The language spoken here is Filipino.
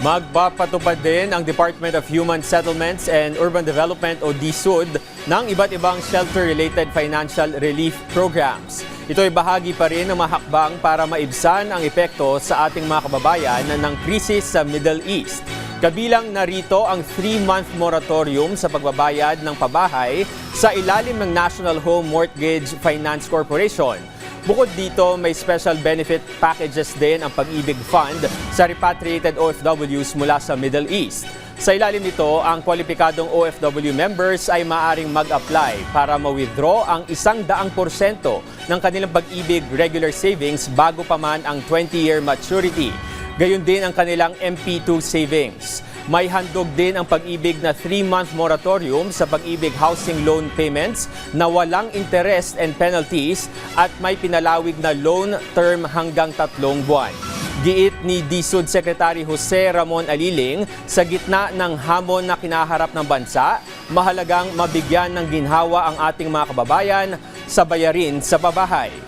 Magpapatupad din ang Department of Human Settlements and Urban Development o DSUD ng iba't ibang shelter-related financial relief programs. Ito ay bahagi pa rin ng mahakbang para maibsan ang epekto sa ating mga kababayan ng krisis sa Middle East. Kabilang narito ang 3-month moratorium sa pagbabayad ng pabahay sa ilalim ng National Home Mortgage Finance Corporation. Bukod dito, may special benefit packages din ang Pag-ibig Fund sa repatriated OFWs mula sa Middle East. Sa ilalim nito, ang kwalipikadong OFW members ay maaaring mag-apply para ma-withdraw ang 100% ng kanilang Pag-ibig regular savings bago pa man ang 20-year maturity. Gayon din ang kanilang MP2 savings. May handog din ang Pag-ibig na 3-month moratorium sa Pag-ibig housing loan payments na walang interest and penalties at may pinalawig na loan term hanggang 3 buwan. Giit ni DSUD Secretary Jose Ramon Aliling, sa gitna ng hamon na kinaharap ng bansa, mahalagang mabigyan ng ginhawa ang ating mga kababayan sa bayarin sa pabahay.